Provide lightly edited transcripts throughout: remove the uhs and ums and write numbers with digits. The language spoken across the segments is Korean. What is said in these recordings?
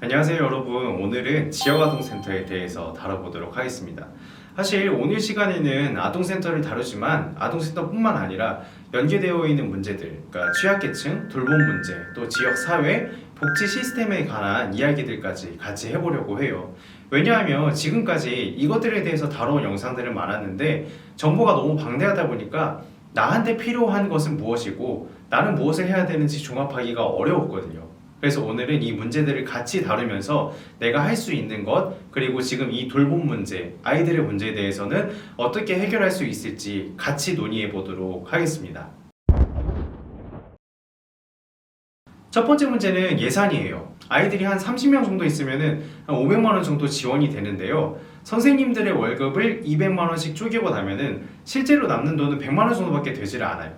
안녕하세요 여러분. 오늘은 지역아동센터에 대해서 다뤄보도록 하겠습니다. 사실 오늘 시간에는 아동센터를 다루지만 아동센터뿐만 아니라 연계되어 있는 문제들, 그러니까 취약계층, 돌봄 문제, 또 지역사회, 복지 시스템에 관한 이야기들까지 같이 해보려고 해요. 왜냐하면 지금까지 이것들에 대해서 다뤄온 영상들은 많았는데 정보가 너무 방대하다 보니까 나한테 필요한 것은 무엇이고 나는 무엇을 해야 되는지 종합하기가 어려웠거든요. 그래서 오늘은 이 문제들을 같이 다루면서 내가 할 수 있는 것, 그리고 지금 이 돌봄 문제, 아이들의 문제에 대해서는 어떻게 해결할 수 있을지 같이 논의해 보도록 하겠습니다. 첫 번째 문제는 예산이에요. 아이들이 한 30명 정도 있으면 한 500만 원 정도 지원이 되는데요. 선생님들의 월급을 200만 원씩 쪼개고 나면은 실제로 남는 돈은 100만 원 정도밖에 되질 않아요.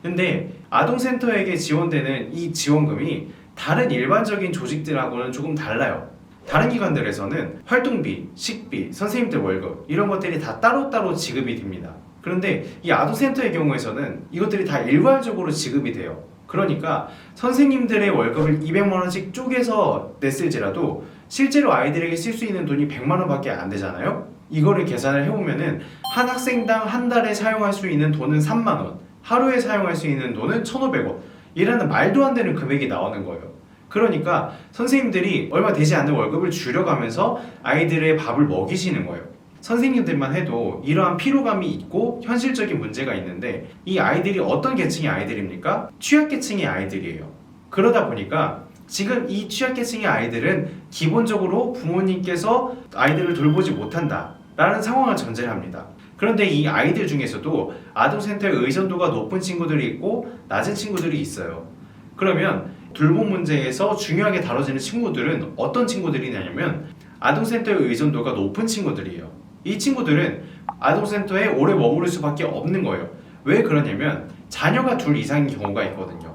근데 아동센터에게 지원되는 이 지원금이 다른 일반적인 조직들하고는 조금 달라요. 다른 기관들에서는 활동비, 식비, 선생님들 월급 이런 것들이 다 따로따로 지급이 됩니다. 그런데 이 아동센터의 경우에서는 이것들이 다 일괄적으로 지급이 돼요. 그러니까 선생님들의 월급을 200만 원씩 쪼개서 냈을지라도 실제로 아이들에게 쓸 수 있는 돈이 100만 원밖에 안 되잖아요. 이거를 계산을 해보면은 한 학생당 한 달에 사용할 수 있는 돈은 3만 원, 하루에 사용할 수 있는 돈은 1,500원, 이라는 말도 안 되는 금액이 나오는 거예요. 그러니까 선생님들이 얼마 되지 않는 월급을 줄여가면서 아이들의 밥을 먹이시는 거예요. 선생님들만 해도 이러한 피로감이 있고 현실적인 문제가 있는데, 이 아이들이 어떤 계층의 아이들입니까? 취약계층의 아이들이에요. 그러다 보니까 지금 이 취약계층의 아이들은 기본적으로 부모님께서 아이들을 돌보지 못한다 라는 상황을 전제를 합니다. 그런데 이 아이들 중에서도 아동센터에 의존도가 높은 친구들이 있고 낮은 친구들이 있어요. 그러면 돌봄 문제에서 중요하게 다뤄지는 친구들은 어떤 친구들이냐면 아동센터에 의존도가 높은 친구들이에요. 이 친구들은 아동센터에 오래 머무를 수밖에 없는 거예요. 왜 그러냐면 자녀가 둘 이상인 경우가 있거든요.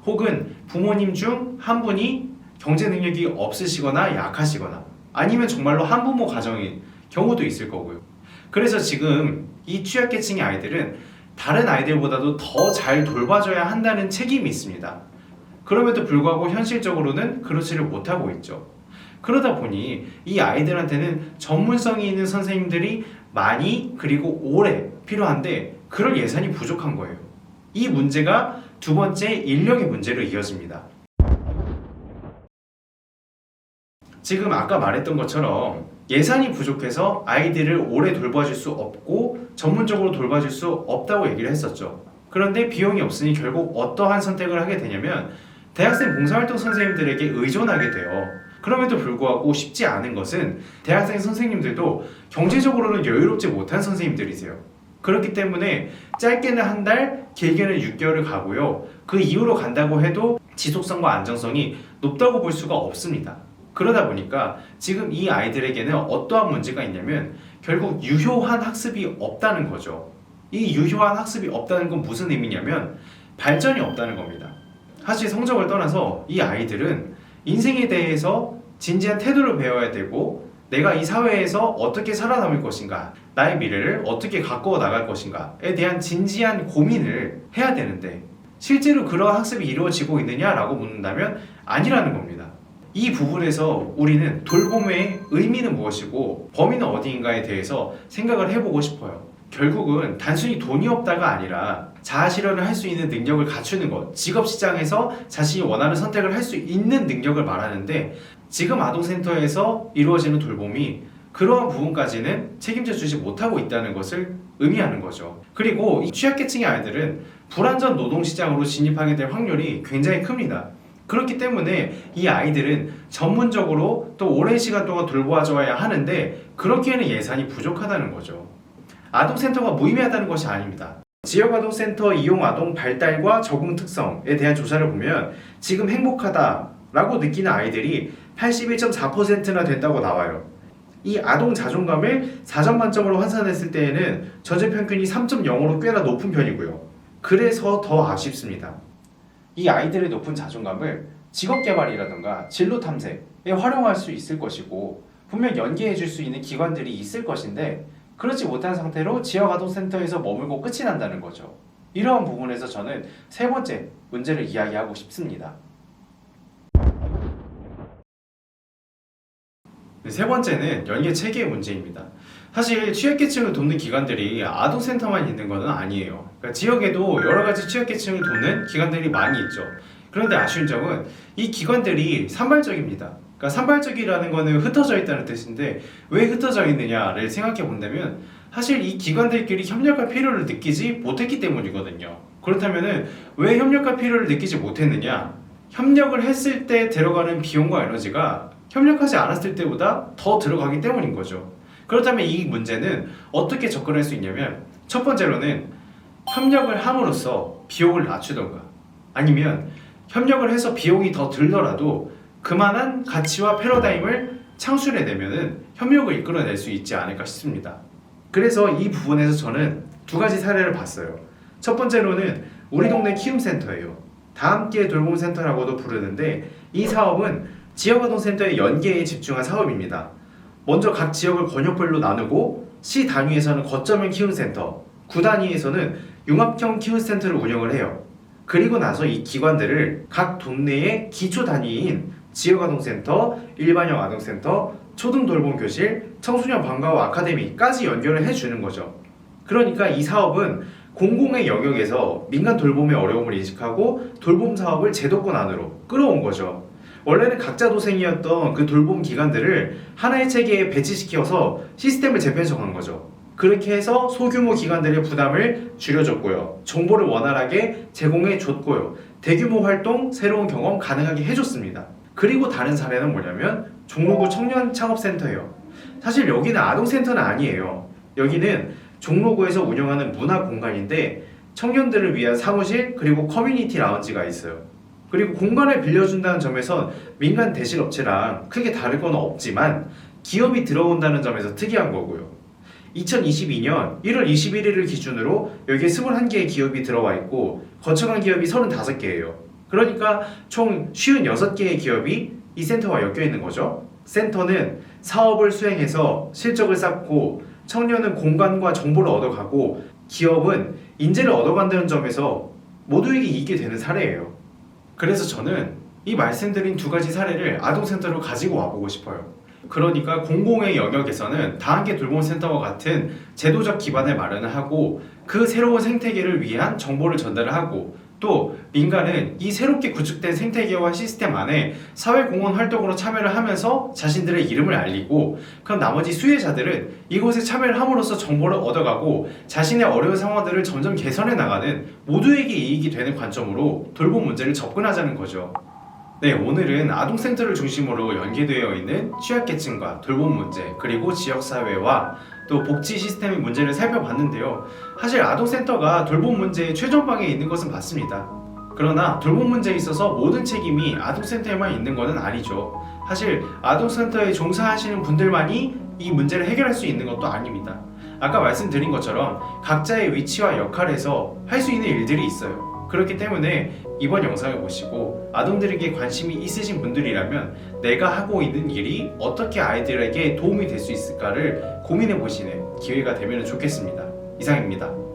혹은 부모님 중 한 분이 경제 능력이 없으시거나 약하시거나, 아니면 정말로 한부모 가정인 경우도 있을 거고요. 그래서 지금 이 취약계층의 아이들은 다른 아이들보다도 더 잘 돌봐줘야 한다는 책임이 있습니다. 그럼에도 불구하고 현실적으로는 그렇지를 못하고 있죠. 그러다 보니 이 아이들한테는 전문성이 있는 선생님들이 많이 그리고 오래 필요한데 그럴 예산이 부족한 거예요. 이 문제가 두 번째 인력의 문제로 이어집니다. 지금 아까 말했던 것처럼 예산이 부족해서 아이들을 오래 돌봐줄 수 없고 전문적으로 돌봐줄 수 없다고 얘기를 했었죠. 그런데 비용이 없으니 결국 어떠한 선택을 하게 되냐면 대학생 봉사활동 선생님들에게 의존하게 돼요. 그럼에도 불구하고 쉽지 않은 것은 대학생 선생님들도 경제적으로는 여유롭지 못한 선생님들이세요. 그렇기 때문에 짧게는 한 달, 길게는 6개월을 가고요. 그 이후로 간다고 해도 지속성과 안정성이 높다고 볼 수가 없습니다. 그러다 보니까 지금 이 아이들에게는 어떠한 문제가 있냐면 결국 유효한 학습이 없다는 거죠. 이 유효한 학습이 없다는 건 무슨 의미냐면 발전이 없다는 겁니다. 사실 성적을 떠나서 이 아이들은 인생에 대해서 진지한 태도를 배워야 되고, 내가 이 사회에서 어떻게 살아남을 것인가, 나의 미래를 어떻게 가꾸어 나갈 것인가에 대한 진지한 고민을 해야 되는데 실제로 그러한 학습이 이루어지고 있느냐라고 묻는다면 아니라는 겁니다. 이 부분에서 우리는 돌봄의 의미는 무엇이고 범위는 어디인가에 대해서 생각을 해보고 싶어요. 결국은 단순히 돈이 없다가 아니라 자아실현을 할 수 있는 능력을 갖추는 것, 직업시장에서 자신이 원하는 선택을 할 수 있는 능력을 말하는데, 지금 아동센터에서 이루어지는 돌봄이 그러한 부분까지는 책임져 주지 못하고 있다는 것을 의미하는 거죠. 그리고 이 취약계층의 아이들은 불완전 노동시장으로 진입하게 될 확률이 굉장히 큽니다. 그렇기 때문에 이 아이들은 전문적으로 또 오랜 시간 동안 돌보아줘야 하는데 그렇기에는 예산이 부족하다는 거죠. 아동센터가 무의미하다는 것이 아닙니다. 지역아동센터 이용 아동 발달과 적응 특성에 대한 조사를 보면 지금 행복하다라고 느끼는 아이들이 81.4%나 된다고 나와요. 이 아동 자존감을 4점 만점으로 환산했을 때에는 전체 평균이 3.0으로 꽤나 높은 편이고요. 그래서 더 아쉽습니다. 이 아이들의 높은 자존감을 직업개발이라든가 진로 탐색에 활용할 수 있을 것이고 분명 연계해 줄 수 있는 기관들이 있을 것인데 그렇지 못한 상태로 지역아동센터에서 머물고 끝이 난다는 거죠. 이러한 부분에서 저는 세 번째 문제를 이야기하고 싶습니다. 세 번째는 연계 체계의 문제입니다. 사실 취약계층을 돕는 기관들이 아동센터만 있는 것은 아니에요. 그러니까 지역에도 여러 가지 취약계층을 돕는 기관들이 많이 있죠. 그런데 아쉬운 점은 이 기관들이 산발적입니다. 그러니까 산발적이라는 것은 흩어져 있다는 뜻인데 왜 흩어져 있느냐를 생각해 본다면 사실 이 기관들끼리 협력할 필요를 느끼지 못했기 때문이거든요. 그렇다면 왜 협력할 필요를 느끼지 못했느냐? 협력을 했을 때 들어가는 비용과 에너지가 협력하지 않았을 때보다 더 들어가기 때문인 거죠. 그렇다면 이 문제는 어떻게 접근할 수 있냐면 첫 번째로는 협력을 함으로써 비용을 낮추던가 아니면 협력을 해서 비용이 더 들더라도 그만한 가치와 패러다임을 창출해내면은 협력을 이끌어낼 수 있지 않을까 싶습니다. 그래서 이 부분에서 저는 두 가지 사례를 봤어요. 첫 번째로는 우리 동네 키움센터예요. 다함께 돌봄센터라고도 부르는데 이 사업은 지역아동센터의 연계에 집중한 사업입니다. 먼저 각 지역을 권역별로 나누고 시 단위에서는 거점형 키움센터, 구 단위에서는 융합형 키움센터를 운영을 해요. 그리고 나서 이 기관들을 각 동네의 기초 단위인 지역아동센터, 일반형 아동센터, 초등돌봄교실, 청소년 방과후 아카데미까지 연결을 해주는 거죠. 그러니까 이 사업은 공공의 영역에서 민간 돌봄의 어려움을 인식하고 돌봄 사업을 제도권 안으로 끌어온 거죠. 원래는 각자 도생이었던 그 돌봄 기관들을 하나의 체계에 배치시켜서 시스템을 재편성한 거죠. 그렇게 해서 소규모 기관들의 부담을 줄여줬고요. 정보를 원활하게 제공해 줬고요. 대규모 활동, 새로운 경험 가능하게 해줬습니다. 그리고 다른 사례는 뭐냐면 종로구 청년창업센터예요. 사실 여기는 아동센터는 아니에요. 여기는 종로구에서 운영하는 문화공간인데 청년들을 위한 사무실 그리고 커뮤니티 라운지가 있어요. 그리고 공간을 빌려준다는 점에선 민간 대실업체랑 크게 다를 건 없지만 기업이 들어온다는 점에서 특이한 거고요. 2022년 1월 21일을 기준으로 여기에 21개의 기업이 들어와 있고 거쳐간 기업이 35개예요. 그러니까 총 56개의 기업이 이 센터와 엮여 있는 거죠. 센터는 사업을 수행해서 실적을 쌓고 청년은 공간과 정보를 얻어가고 기업은 인재를 얻어간다는 점에서 모두에게 이익이 되는 사례예요. 그래서 저는 이 말씀드린 두 가지 사례를 아동센터로 가지고 와보고 싶어요. 그러니까 공공의 영역에서는 다함께 돌봄센터와 같은 제도적 기반을 마련을 하고 그 새로운 생태계를 위한 정보를 전달을 하고 또 민간은 이 새롭게 구축된 생태계와 시스템 안에 사회공헌 활동으로 참여를 하면서 자신들의 이름을 알리고 그럼 나머지 수혜자들은 이곳에 참여를 함으로써 정보를 얻어가고 자신의 어려운 상황들을 점점 개선해 나가는 모두에게 이익이 되는 관점으로 돌봄 문제를 접근하자는 거죠. 네, 오늘은 아동센터를 중심으로 연계되어 있는 취약계층과 돌봄 문제 그리고 지역사회와 또 복지 시스템의 문제를 살펴봤는데요. 사실 아동센터가 돌봄 문제의 최전방에 있는 것은 맞습니다. 그러나 돌봄 문제에 있어서 모든 책임이 아동센터에만 있는 것은 아니죠. 사실 아동센터에 종사하시는 분들만이 이 문제를 해결할 수 있는 것도 아닙니다. 아까 말씀드린 것처럼 각자의 위치와 역할에서 할 수 있는 일들이 있어요. 그렇기 때문에 이번 영상을 보시고 아동들에게 관심이 있으신 분들이라면 내가 하고 있는 일이 어떻게 아이들에게 도움이 될 수 있을까를 고민해 보시는 기회가 되면 좋겠습니다. 이상입니다.